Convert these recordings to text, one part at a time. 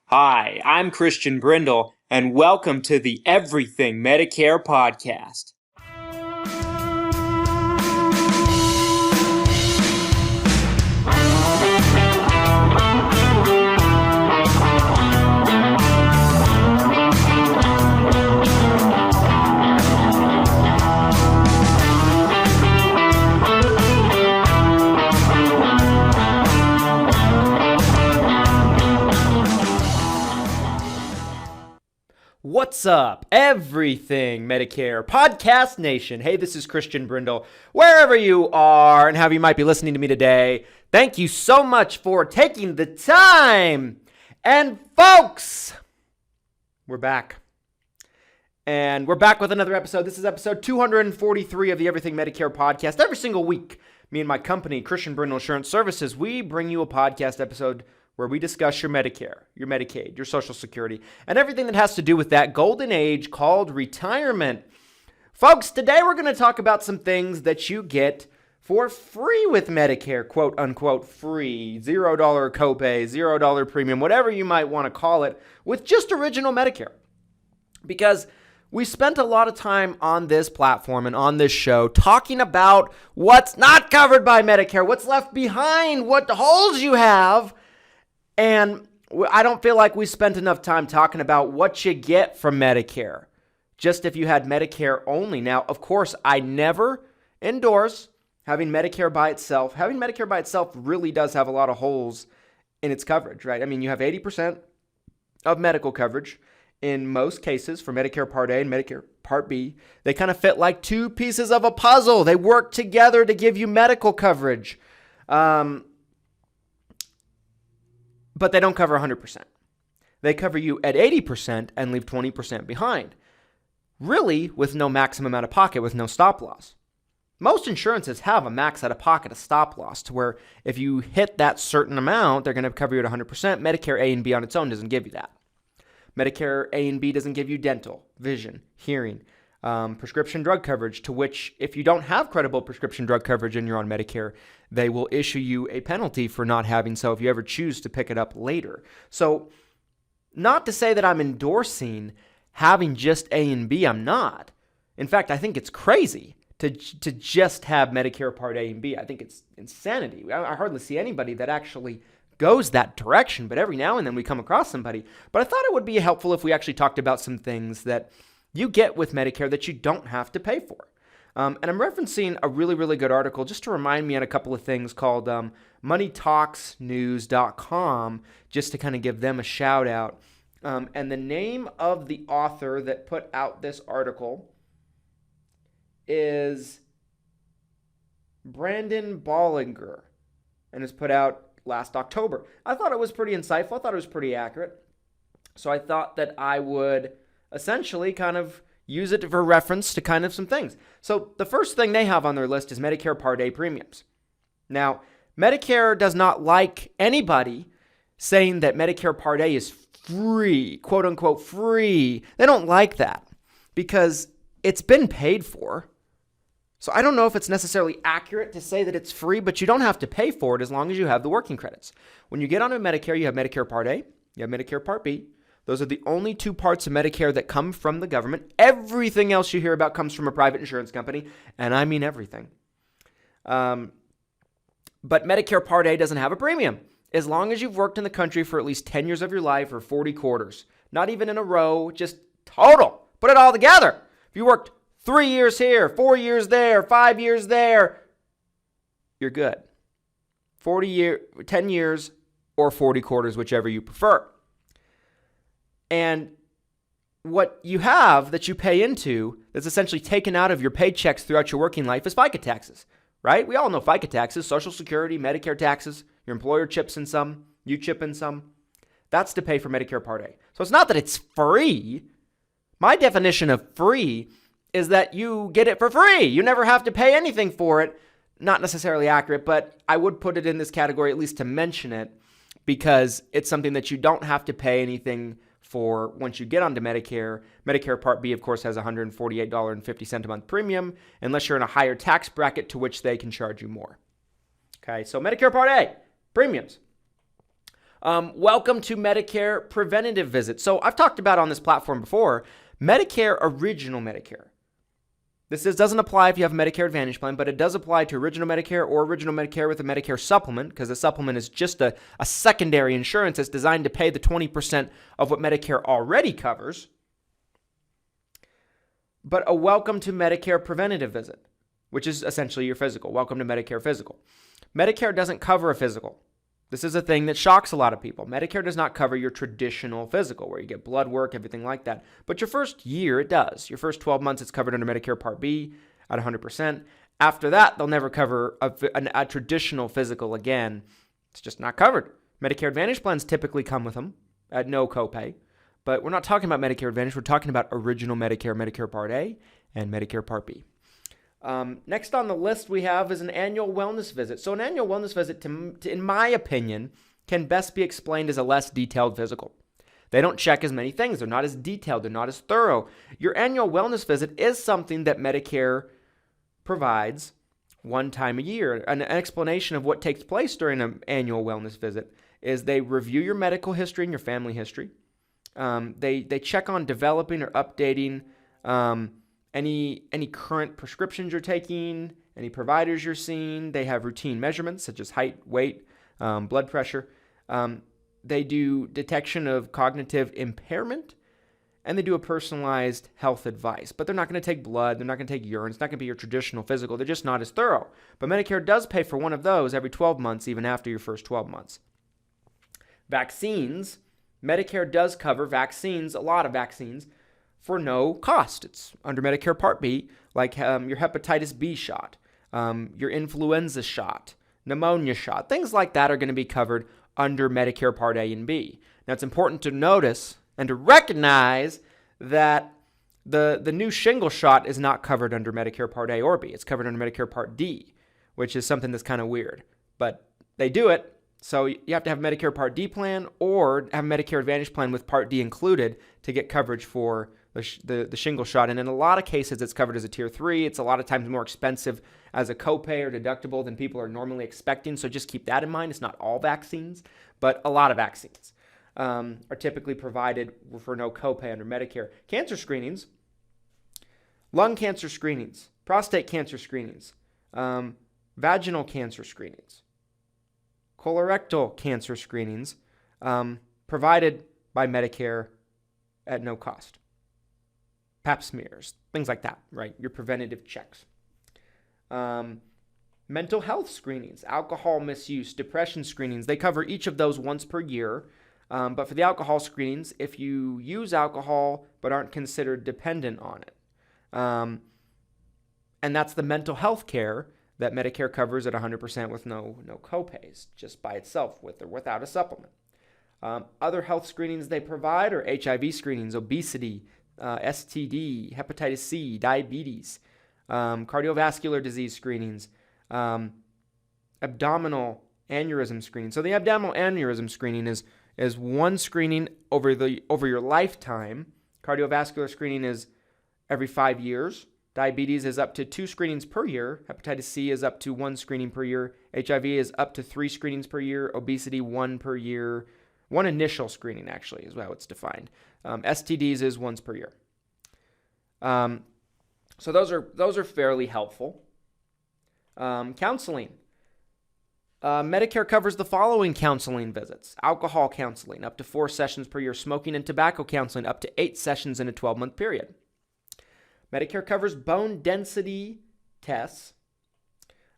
Hi, I'm Christian Brindle, and welcome to the Everything Medicare Podcast. What's up, Everything Medicare Podcast Nation? Hey, this is Christian Brindle. Wherever you are and how you might be listening to me today, thank you so much for taking the time. And folks, we're back. And we're back with another episode. This is episode 243 of the Everything Medicare Podcast. Every single week, me and my company, Christian Brindle Insurance Services, we bring you a podcast episode where we discuss your Medicare, your Medicaid, your Social Security, and everything that has to do with that golden age called retirement. Folks, today we're going to talk about some things that you get for free with Medicare, quote unquote free, $0 copay, $0 premium, whatever you might want to call it, with just original Medicare. Because we spent a lot of time on this platform and on this show talking about what's not covered by Medicare, what's left behind, what holes you have. And I don't feel like we spent enough time talking about what you get from Medicare, just if you had Medicare only. Now, of course, I never endorse having Medicare by itself. Having Medicare by itself really does have a lot of holes in its coverage, right? I mean, you have 80% of medical coverage in most cases for Medicare Part A and Medicare Part B. They kind of fit like two pieces of a puzzle. They work together to give you medical coverage. But they don't cover 100%. They cover you at 80% and leave 20% behind. Really, with no maximum out of pocket, with no stop loss. Most insurances have a max out of pocket, a stop loss, to where if you hit that certain amount, they're going to cover you at 100%. Medicare A and B on its own doesn't give you that. Medicare A and B doesn't give you dental, vision, hearing, prescription drug coverage, to which if you don't have credible prescription drug coverage and you're on Medicare, they will issue you a penalty for not having so if you ever choose to pick it up later. So not to say that I'm endorsing having just A and B, I'm not. In fact, I think it's crazy to just have Medicare Part A and B. I think it's insanity. I hardly see anybody that actually goes that direction, but every now and then we come across somebody. But I thought it would be helpful if we actually talked about some things that you get with Medicare that you don't have to pay for. And I'm referencing a really, really good article just to remind me on a couple of things called moneytalksnews.com, just to kind of give them a shout out. And the name of the author that put out this article is Brandon Bollinger, and it's put out last October. I thought it was pretty insightful. I thought it was pretty accurate. So I thought that I would essentially kind of use it for reference to kind of some things. So the first thing they have on their list is Medicare Part A premiums. Now, Medicare does not like anybody saying that Medicare Part A is free, quote unquote free. They don't like that because it's been paid for. So I don't know if it's necessarily accurate to say that it's free, but you don't have to pay for it as long as you have the working credits. When you get onto Medicare, you have Medicare Part A, you have Medicare Part B. Those are the only two parts of Medicare that come from the government. Everything else you hear about comes from a private insurance company, and I mean everything. But Medicare Part A doesn't have a premium. As long as you've worked in the country for at least 10 years of your life or 40 quarters. Not even in a row, just total. Put it all together. If you worked 3 years here, 4 years there, 5 years there, you're good. 10 years or 40 quarters, whichever you prefer. And what you have that you pay into that's essentially taken out of your paychecks throughout your working life is FICA taxes, right? We all know FICA taxes, Social Security, Medicare taxes. Your employer chips in some, you chip in some. That's to pay for Medicare Part A. So it's not that it's free. My definition of free is that you get it for free. You never have to pay anything for it. Not necessarily accurate, but I would put it in this category at least to mention it because it's something that you don't have to pay anything for once you get onto Medicare. Medicare Part B, of course, has $148.50 a month premium, unless you're in a higher tax bracket to which they can charge you more. Okay, so Medicare Part A, premiums. Welcome to Medicare preventative visits. So I've talked about on this platform before, Medicare Original Medicare. This doesn't apply if you have a Medicare Advantage plan, but it does apply to Original Medicare or Original Medicare with a Medicare supplement, because the supplement is just a secondary insurance that's designed to pay the 20% of what Medicare already covers. But a welcome to Medicare preventative visit, which is essentially your physical. Welcome to Medicare physical. Medicare doesn't cover a physical. This is a thing that shocks a lot of people. Medicare does not cover your traditional physical, where you get blood work, everything like that. But your first year, it does. Your first 12 months, it's covered under Medicare Part B at 100%. After that, they'll never cover a traditional physical again. It's just not covered. Medicare Advantage plans typically come with them at no copay. But we're not talking about Medicare Advantage. We're talking about Original Medicare, Medicare Part A, and Medicare Part B. Next on the list we have is an annual wellness visit. So an annual wellness visit, in my opinion, can best be explained as a less detailed physical. They don't check as many things. They're not as detailed. They're not as thorough. Your annual wellness visit is something that Medicare provides one time a year. An explanation of what takes place during an annual wellness visit is they review your medical history and your family history. They check on developing or updating any current prescriptions you're taking, any providers you're seeing. They have routine measurements such as height, weight, blood pressure. They do detection of cognitive impairment, and they do a personalized health advice. But they're not going to take blood. They're not going to take urine. It's not going to be your traditional physical. They're just not as thorough. But Medicare does pay for one of those every 12 months, even after your first 12 months. Vaccines. Medicare does cover vaccines, a lot of vaccines, for no cost. It's under Medicare Part B, like your hepatitis B shot, your influenza shot, pneumonia shot. Things like that are going to be covered under Medicare Part A and B. Now, it's important to notice and to recognize that the new shingle shot is not covered under Medicare Part A or B. It's covered under Medicare Part D, which is something that's kind of weird. But they do it. So you have to have a Medicare Part D plan or have a Medicare Advantage plan with Part D included to get coverage for the shingle shot. And in a lot of cases, it's covered as a Tier 3. It's a lot of times more expensive as a copay or deductible than people are normally expecting. So just keep that in mind. It's not all vaccines, but a lot of vaccines are typically provided for no copay under Medicare. Cancer screenings, lung cancer screenings, prostate cancer screenings, vaginal cancer screenings, colorectal cancer screenings provided by Medicare at no cost. Pap smears, things like that, right? Your preventative checks. Mental health screenings, alcohol misuse, depression screenings, they cover each of those once per year. But for the alcohol screenings, if you use alcohol but aren't considered dependent on it, and that's the mental health care that Medicare covers at 100% with no copays, just by itself, with or without a supplement. Other health screenings they provide are HIV screenings, obesity, STD, hepatitis C, diabetes, cardiovascular disease screenings, abdominal aneurysm screening. So the abdominal aneurysm screening is one screening over your lifetime. Cardiovascular screening is every 5 years. Diabetes is up to 2 screenings per year. Hepatitis C is up to 1 screening per year. HIV is up to 3 screenings per year. Obesity, 1 per year. 1 initial screening, actually, is how it's defined. STDs is once per year. So those are fairly helpful. Counseling. Medicare covers the following counseling visits: alcohol counseling, up to 4 sessions per year; smoking and tobacco counseling, up to 8 sessions in a 12-month period. Medicare covers bone density tests,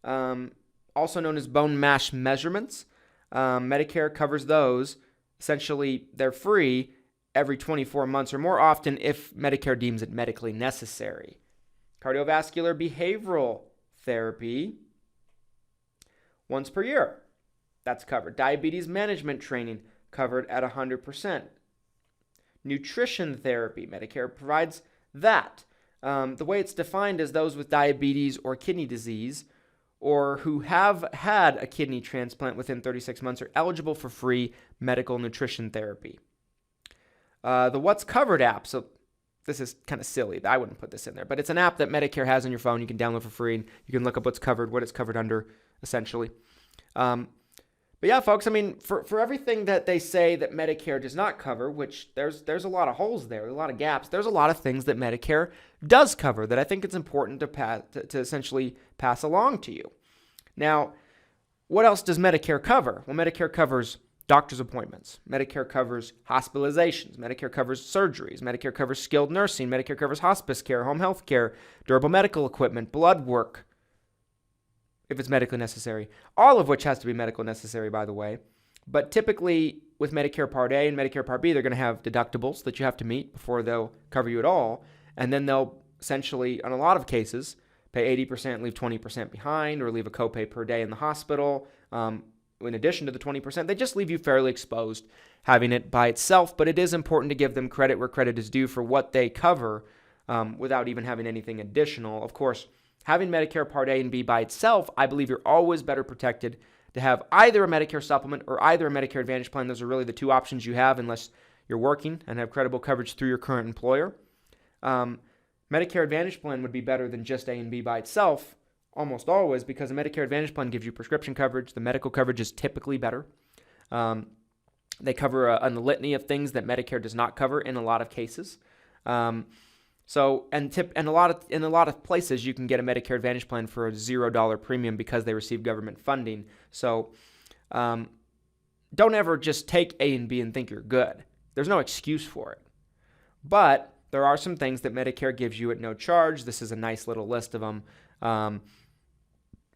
also known as bone mass measurements. Medicare covers those. Essentially, they're free every 24 months or more often if Medicare deems it medically necessary. Cardiovascular behavioral therapy, once per year. That's covered. Diabetes management training, covered at 100%. Nutrition therapy, Medicare provides that. The way it's defined is those with diabetes or kidney disease or who have had a kidney transplant within 36 months are eligible for free medical nutrition therapy. The What's Covered app, so this is kind of silly. I wouldn't put this in there, but it's an app that Medicare has on your phone. You can download for free, and you can look up what's covered, what it's covered under, essentially. But yeah, folks, I mean, for everything that they say that Medicare does not cover, which there's a lot of holes there, a lot of gaps, there's a lot of things that Medicare does cover that I think it's important to essentially pass along to you. Now, what else does Medicare cover? Well, Medicare covers doctor's appointments. Medicare covers hospitalizations. Medicare covers surgeries. Medicare covers skilled nursing. Medicare covers hospice care, home health care, durable medical equipment, blood work, if it's medically necessary. All of which has to be medically necessary, by the way. But typically, with Medicare Part A and Medicare Part B, they're going to have deductibles that you have to meet before they'll cover you at all. And then they'll essentially, in a lot of cases, pay 80%, leave 20% behind, or leave a copay per day in the hospital. In addition to the 20%, they just leave you fairly exposed having it by itself. But it is important to give them credit where credit is due for what they cover without even having anything additional. Of course, having Medicare Part A and B by itself, I believe you're always better protected to have either a Medicare supplement or either a Medicare Advantage plan. Those are really the two options you have unless you're working and have credible coverage through your current employer. Medicare Advantage plan would be better than just A and B by itself, almost always, because a Medicare Advantage plan gives you prescription coverage. The medical coverage is typically better. They cover a litany of things that Medicare does not cover in a lot of cases. In a lot of places you can get a Medicare Advantage plan for a $0 premium because they receive government funding. So don't ever just take A and B and think you're good. There's no excuse for it. But there are some things that Medicare gives you at no charge. This is a nice little list of them.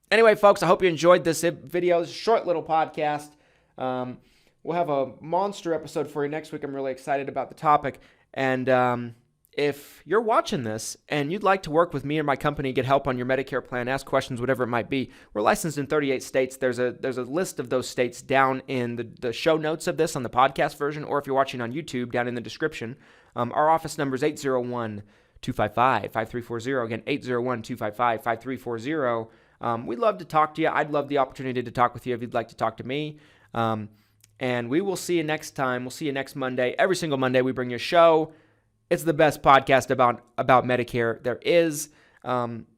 Anyway, folks, I hope you enjoyed this video. It's a short little podcast. We'll have a monster episode for you next week. I'm really excited about the topic. And if you're watching this and you'd like to work with me or my company, get help on your Medicare plan, ask questions, whatever it might be, we're licensed in 38 states. There's a list of those states down in the show notes of this on the podcast version, or if you're watching on YouTube, down in the description. Our office number is 801-255-5340. Again, 801-255-5340. We'd love to talk to you. I'd love the opportunity to talk with you if you'd like to talk to me. And we will see you next time. We'll see you next Monday. Every single Monday we bring you a show. It's the best podcast about Medicare there is.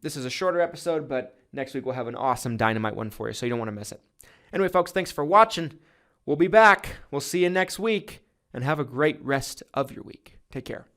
This is a shorter episode, but next week we'll have an awesome dynamite one for you, so you don't want to miss it. Anyway, folks, thanks for watching. We'll be back. We'll see you next week, and have a great rest of your week. Take care.